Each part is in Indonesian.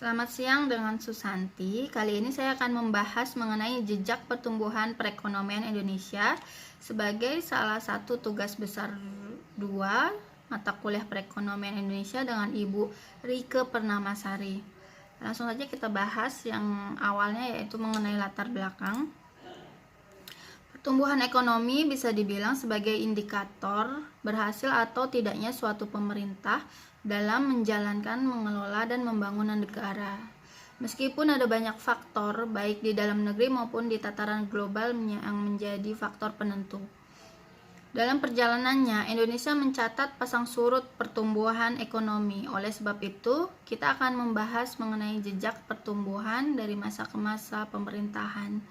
Selamat siang dengan Susanti. Kali ini saya akan membahas mengenai jejak pertumbuhan perekonomian Indonesia sebagai salah satu tugas besar 2 mata kuliah perekonomian Indonesia dengan Ibu Rieke Pernamasari. Langsung saja kita bahas yang awalnya, yaitu mengenai latar belakang. Pertumbuhan ekonomi bisa dibilang sebagai indikator berhasil atau tidaknya suatu pemerintah dalam menjalankan, mengelola, dan membangun negara. Meskipun ada banyak faktor, baik di dalam negeri maupun di tataran global yang menjadi faktor penentu. Dalam perjalanannya, Indonesia mencatat pasang surut pertumbuhan ekonomi. Oleh sebab itu, kita akan membahas mengenai jejak pertumbuhan dari masa ke masa pemerintahan,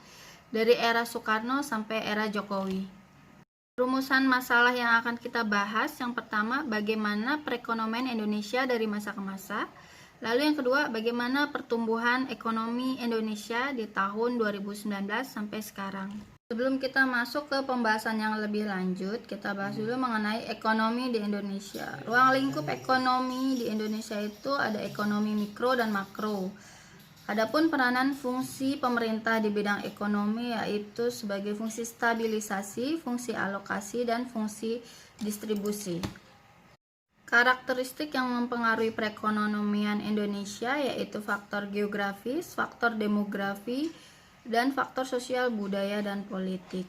dari era Soekarno sampai era Jokowi. Rumusan masalah yang akan kita bahas, yang pertama, bagaimana perekonomian Indonesia dari masa ke masa. Lalu yang kedua, bagaimana pertumbuhan ekonomi Indonesia di tahun 2019 sampai sekarang. Sebelum kita masuk ke pembahasan yang lebih lanjut, kita bahas dulu mengenai ekonomi di Indonesia. Ruang lingkup ekonomi di Indonesia itu ada ekonomi mikro dan makro. Adapun peranan fungsi pemerintah di bidang ekonomi yaitu sebagai fungsi stabilisasi, fungsi alokasi, dan fungsi distribusi. Karakteristik yang mempengaruhi perekonomian Indonesia yaitu faktor geografis, faktor demografi, dan faktor sosial, budaya, dan politik.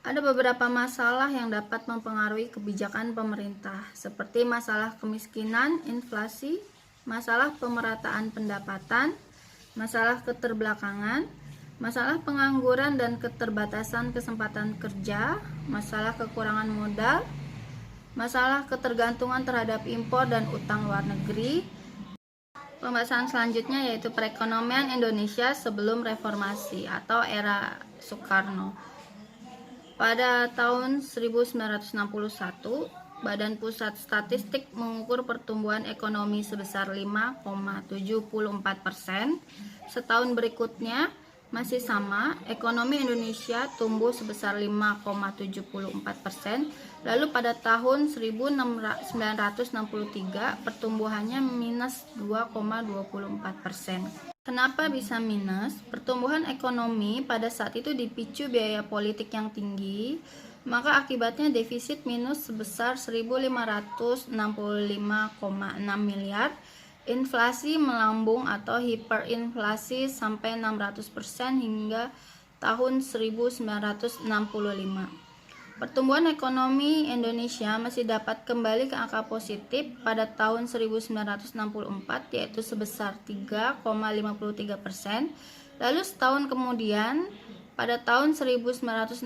Ada beberapa masalah yang dapat mempengaruhi kebijakan pemerintah, seperti masalah kemiskinan, inflasi, masalah pemerataan pendapatan, masalah keterbelakangan, masalah pengangguran dan keterbatasan kesempatan kerja, masalah kekurangan modal, masalah ketergantungan terhadap impor dan utang luar negeri. Pembahasan selanjutnya yaitu perekonomian Indonesia sebelum reformasi atau era Soekarno. Pada tahun 1961, Badan Pusat Statistik mengukur pertumbuhan ekonomi sebesar 5,74%. Setahun berikutnya masih sama, ekonomi Indonesia tumbuh sebesar 5,74%. Lalu pada tahun 1963 pertumbuhannya minus 2,24%. Kenapa bisa minus? Pertumbuhan ekonomi pada saat itu dipicu biaya politik yang tinggi, maka akibatnya defisit minus sebesar 1.565,6 miliar, inflasi melambung atau hiperinflasi sampai 600% hingga tahun 1965. Pertumbuhan ekonomi Indonesia masih dapat kembali ke angka positif pada tahun 1964, yaitu sebesar 3,53%. Lalu setahun kemudian, pada tahun 1965,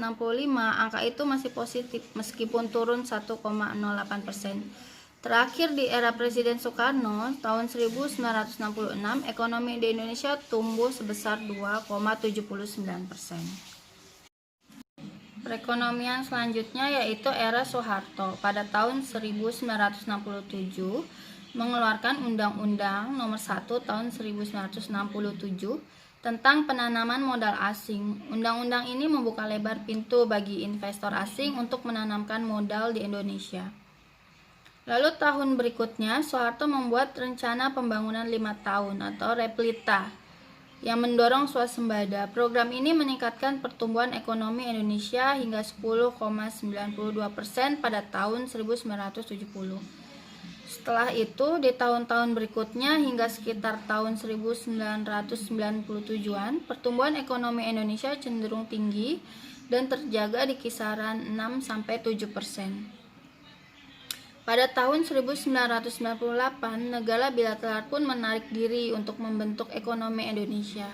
angka itu masih positif meskipun turun 1,08%. Terakhir di era Presiden Soekarno, tahun 1966, ekonomi di Indonesia tumbuh sebesar 2,79%. Perekonomian selanjutnya yaitu era Soeharto. Pada tahun 1967 mengeluarkan Undang-Undang Nomor 1 Tahun 1967 tentang penanaman modal asing. Undang-undang ini membuka lebar pintu bagi investor asing untuk menanamkan modal di Indonesia. Lalu tahun berikutnya Soeharto membuat rencana pembangunan 5 tahun atau Replita yang mendorong swasembada. Program ini meningkatkan pertumbuhan ekonomi Indonesia hingga 10,92% pada tahun 1970. Setelah itu, di tahun-tahun berikutnya hingga sekitar tahun 1997-an, pertumbuhan ekonomi Indonesia cenderung tinggi dan terjaga di kisaran 6-7%. Pada tahun 1998, negara bilateral pun menarik diri untuk membentuk ekonomi Indonesia,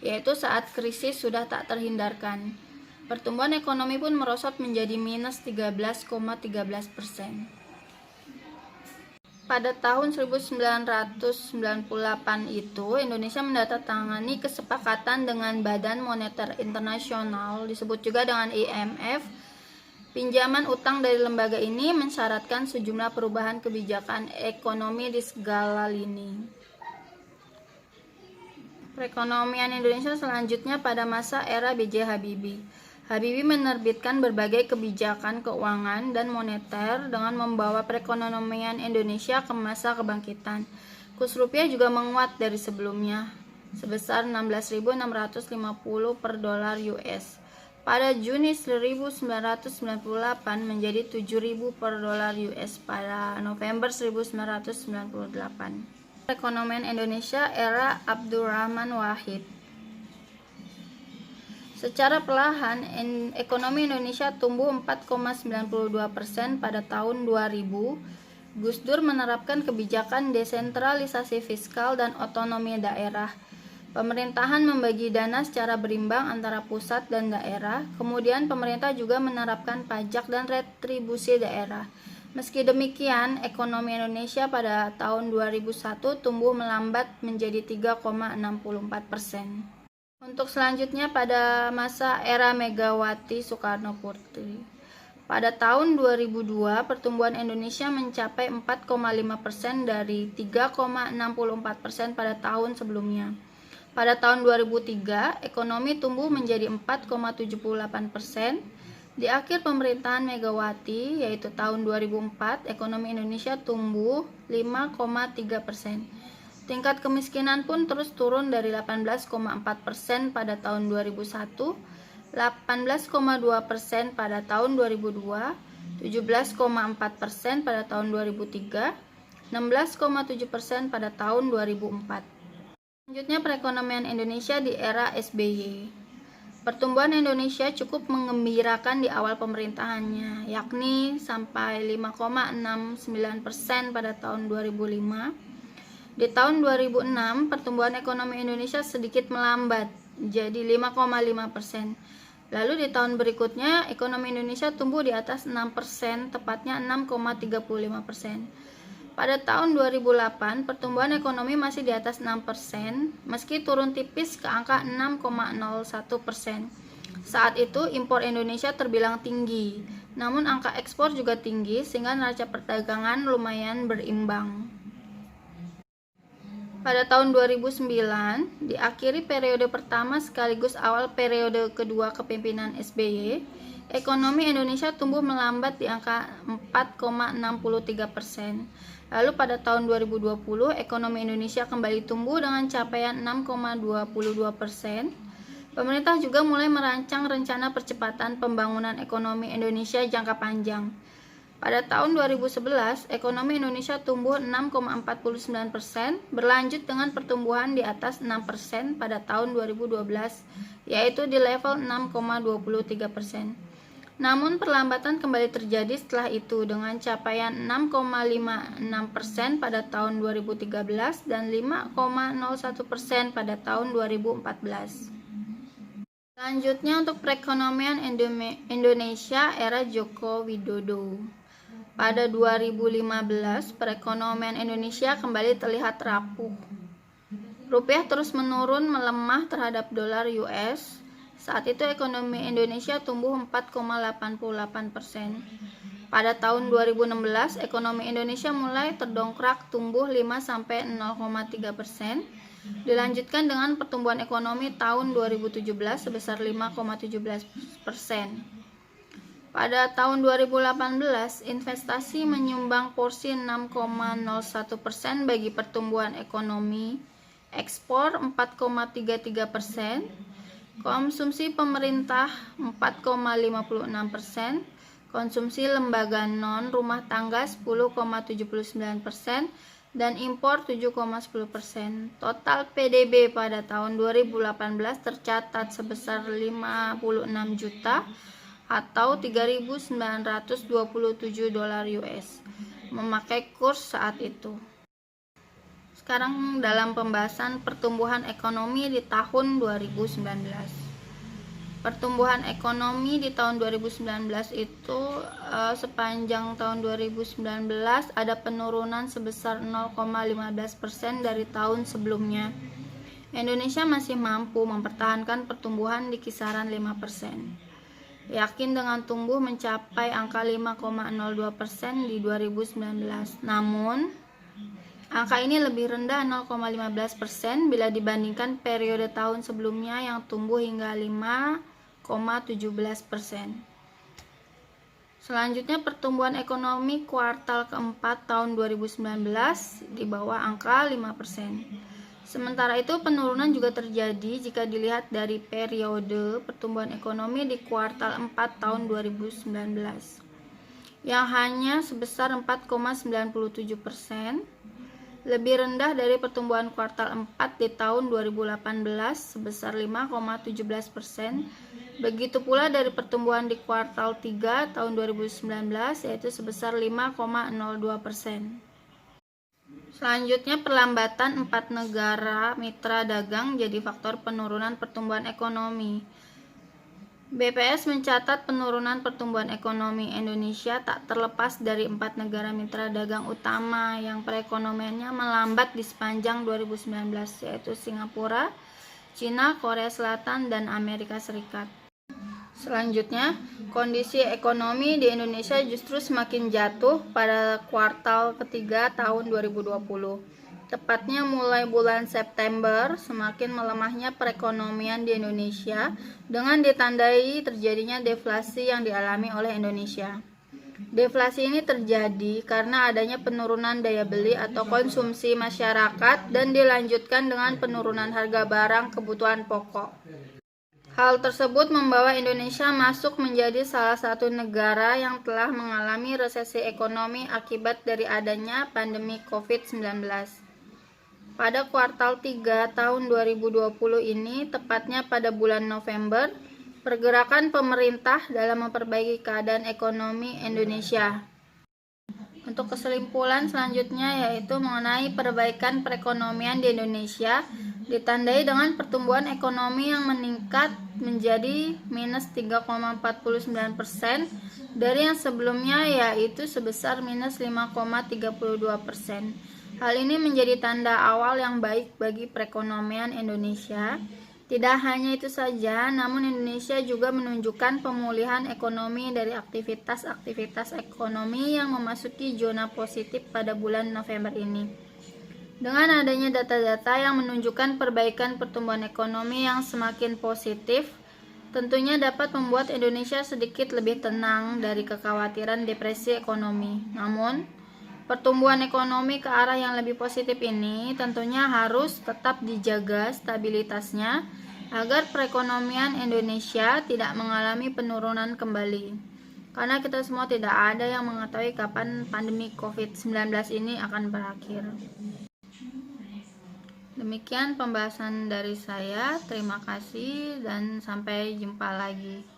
yaitu saat krisis sudah tak terhindarkan. Pertumbuhan ekonomi pun merosot menjadi minus 13,13%. Pada tahun 1998 itu, Indonesia menandatangani kesepakatan dengan Badan Moneter Internasional, disebut juga dengan IMF. Pinjaman utang dari lembaga ini mensyaratkan sejumlah perubahan kebijakan ekonomi di segala lini. Perekonomian Indonesia selanjutnya pada masa era B.J. Habibie. Habibie menerbitkan berbagai kebijakan keuangan dan moneter dengan membawa perekonomian Indonesia ke masa kebangkitan. Kurs rupiah juga menguat dari sebelumnya sebesar 16.650 per dolar US. Pada Juni 1998 menjadi 7.000 per dolar US pada November 1998. Perekonomian Indonesia era Abdurrahman Wahid. Secara perlahan, ekonomi Indonesia tumbuh 4,92% pada tahun 2000. Gus Dur menerapkan kebijakan desentralisasi fiskal dan otonomi daerah. Pemerintahan membagi dana secara berimbang antara pusat dan daerah. Kemudian pemerintah juga menerapkan pajak dan retribusi daerah. Meski demikian, ekonomi Indonesia pada tahun 2001 tumbuh melambat menjadi 3,64%. Untuk selanjutnya pada masa era Megawati Soekarno-Putri. Pada tahun 2002, pertumbuhan Indonesia mencapai 4,5% dari 3,64% pada tahun sebelumnya. Pada tahun 2003, ekonomi tumbuh menjadi 4,78%. Di akhir pemerintahan Megawati, yaitu tahun 2004, ekonomi Indonesia tumbuh 5,3%. Tingkat kemiskinan pun terus turun dari 18,4% pada tahun 2001, 18,2% pada tahun 2002, 17,4% pada tahun 2003, 16,7% pada tahun 2004. Selanjutnya perekonomian Indonesia di era SBY. Pertumbuhan Indonesia cukup menggembirakan di awal pemerintahannya, yakni sampai 5,69% pada tahun 2005. Di tahun 2006, pertumbuhan ekonomi Indonesia sedikit melambat, jadi 5,5%. Lalu di tahun berikutnya, ekonomi Indonesia tumbuh di atas 6%, tepatnya 6,35%. Pada tahun 2008, pertumbuhan ekonomi masih di atas 6%, meski turun tipis ke angka 6,01%. Saat itu, impor Indonesia terbilang tinggi, namun angka ekspor juga tinggi, sehingga neraca perdagangan lumayan berimbang. Pada tahun 2009, diakhiri periode pertama sekaligus awal periode kedua kepemimpinan SBY, ekonomi Indonesia tumbuh melambat di angka 4,63%. Lalu pada tahun 2020, ekonomi Indonesia kembali tumbuh dengan capaian 6,22%. Pemerintah juga mulai merancang rencana percepatan pembangunan ekonomi Indonesia jangka panjang. Pada tahun 2011, ekonomi Indonesia tumbuh 6,49%, berlanjut dengan pertumbuhan di atas 6% pada tahun 2012, yaitu di level 6,23%. Namun perlambatan kembali terjadi setelah itu dengan capaian 6,56% pada tahun 2013 dan 5,01% pada tahun 2014. Selanjutnya untuk perekonomian Indonesia era Joko Widodo. Pada 2015, perekonomian Indonesia kembali terlihat rapuh. Rupiah terus menurun melemah terhadap dolar US. Saat itu ekonomi Indonesia tumbuh 4,88%. Pada tahun 2016, ekonomi Indonesia mulai terdongkrak tumbuh 5-0,3%. Dilanjutkan dengan pertumbuhan ekonomi tahun 2017 sebesar 5,17%. Pada tahun 2018, investasi menyumbang porsi 6,01% bagi pertumbuhan ekonomi, ekspor 4,33%, konsumsi pemerintah 4,56%, konsumsi lembaga non-rumah tangga 10,79%, dan impor 7,10%. Total PDB pada tahun 2018 tercatat sebesar 56 juta atau 3.927 dolar US, memakai kurs saat itu. Sekarang dalam pembahasan pertumbuhan ekonomi di tahun 2019. Pertumbuhan ekonomi di tahun 2019 itu sepanjang tahun 2019 ada penurunan sebesar 0,15% dari tahun sebelumnya. Indonesia masih mampu mempertahankan pertumbuhan di kisaran 5%. Yakin dengan tumbuh mencapai angka 5,02% di 2019. Namun, angka ini lebih rendah 0,15% bila dibandingkan periode tahun sebelumnya yang tumbuh hingga 5,17%. Selanjutnya, pertumbuhan ekonomi kuartal keempat tahun 2019 di bawah angka 5%. Sementara itu, penurunan juga terjadi jika dilihat dari periode pertumbuhan ekonomi di kuartal 4 tahun 2019, yang hanya sebesar 4,97%, lebih rendah dari pertumbuhan kuartal 4 di tahun 2018 sebesar 5,17%. Begitu pula dari pertumbuhan di kuartal 3 tahun 2019 yaitu sebesar 5,02%. Selanjutnya, perlambatan 4 negara mitra dagang jadi faktor penurunan pertumbuhan ekonomi. BPS mencatat penurunan pertumbuhan ekonomi Indonesia tak terlepas dari 4 negara mitra dagang utama yang perekonomiannya melambat di sepanjang 2019, yaitu Singapura, Cina, Korea Selatan, dan Amerika Serikat. Selanjutnya, kondisi ekonomi di Indonesia justru semakin jatuh pada kuartal ketiga tahun 2020. Tepatnya mulai bulan September, semakin melemahnya perekonomian di Indonesia dengan ditandai terjadinya deflasi yang dialami oleh Indonesia. Deflasi ini terjadi karena adanya penurunan daya beli atau konsumsi masyarakat dan dilanjutkan dengan penurunan harga barang kebutuhan pokok. Hal tersebut membawa Indonesia masuk menjadi salah satu negara yang telah mengalami resesi ekonomi akibat dari adanya pandemi COVID-19. Pada kuartal 3 tahun 2020 ini, tepatnya pada bulan November, pergerakan pemerintah dalam memperbaiki keadaan ekonomi Indonesia. Untuk kesimpulan selanjutnya yaitu mengenai perbaikan perekonomian di Indonesia ditandai dengan pertumbuhan ekonomi yang meningkat menjadi minus 3,49% dari yang sebelumnya yaitu sebesar minus 5,32%. Hal ini menjadi tanda awal yang baik bagi perekonomian Indonesia. Tidak hanya itu saja, namun Indonesia juga menunjukkan pemulihan ekonomi dari aktivitas-aktivitas ekonomi yang memasuki zona positif pada bulan November ini. Dengan adanya data-data yang menunjukkan perbaikan pertumbuhan ekonomi yang semakin positif, tentunya dapat membuat Indonesia sedikit lebih tenang dari kekhawatiran depresi ekonomi. Namun, pertumbuhan ekonomi ke arah yang lebih positif ini tentunya harus tetap dijaga stabilitasnya agar perekonomian Indonesia tidak mengalami penurunan kembali. Karena kita semua tidak ada yang mengetahui kapan pandemi COVID-19 ini akan berakhir. Demikian pembahasan dari saya. Terima kasih dan sampai jumpa lagi.